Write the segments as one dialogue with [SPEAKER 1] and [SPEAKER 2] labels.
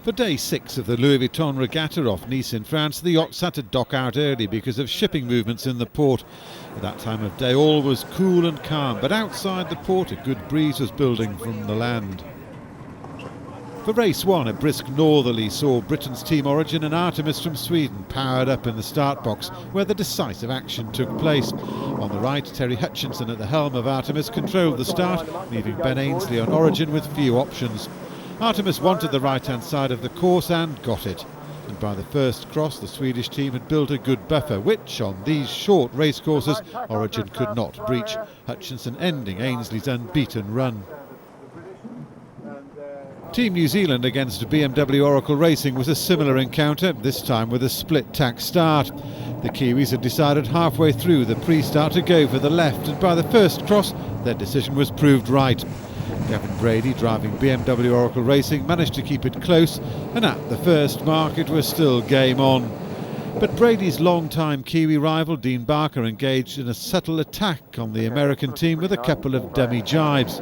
[SPEAKER 1] For day 6 of the Louis Vuitton regatta off Nice in France, the yachts had to dock out early because of shipping movements in the port. At that time of day all was cool and calm, but outside the port a good breeze was building from the land. For race 1, a brisk northerly saw Britain's Team Origin and Artemis from Sweden powered up in the start box, where the decisive action took place. On the right, Terry Hutchinson at the helm of Artemis controlled the start, leaving Ben Ainsley on Origin with few options. Artemis wanted the right-hand side of the course and got it. And by the first cross, the Swedish team had built a good buffer, which on these short racecourses Origin could not breach, Hutchinson ending Ainsley's unbeaten run. Team New Zealand against BMW Oracle Racing was a similar encounter, this time with a split-tack start. The Kiwis had decided halfway through the pre-start to go for the left, and by the first cross their decision was proved right. Gavin Brady, driving BMW Oracle Racing, managed to keep it close, and at the first mark it was still game on. But Brady's long-time Kiwi rival Dean Barker engaged in a subtle attack on the American team with a couple of dummy jibes.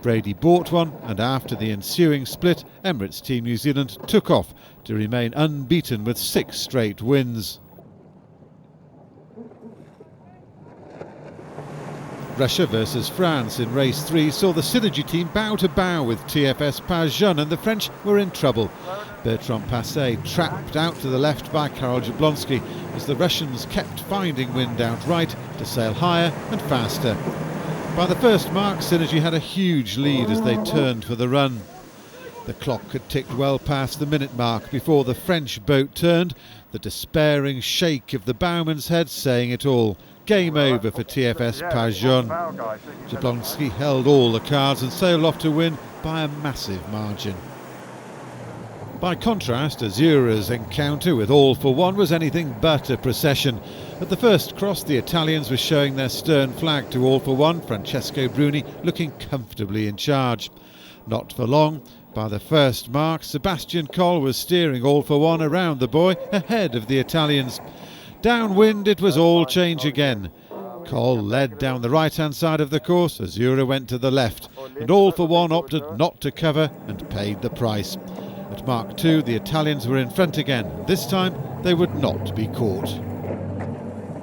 [SPEAKER 1] Brady bought one, and after the ensuing split, Emirates Team New Zealand took off to remain unbeaten with 6 straight wins. Russia versus France in race 3 saw the Synergy team bow to bow with TFS Pajun, and the French were in trouble. Bertrand Passet trapped out to the left by Karol Jablonski as the Russians kept finding wind out right to sail higher and faster. By the first mark, Synergy had a huge lead as they turned for the run. The clock had ticked well past the minute mark before the French boat turned, the despairing shake of the bowman's head saying it all. Game over for TFS Pajun. Jablonski held all the cards and sailed off to win by a massive margin. By contrast, Azzurra's encounter with All for One was anything but a procession. At the first cross, the Italians were showing their stern flag to All for One, Francesco Bruni looking comfortably in charge. Not for long. By the first mark, Sebastian Coll was steering All for One around the buoy ahead of the Italians. Downwind it was all change again. Coll led down the right-hand side of the course, Azzurra went to the left, and All for One opted not to cover and paid the price. At Mark 2, the Italians were in front again. This time they would not be caught.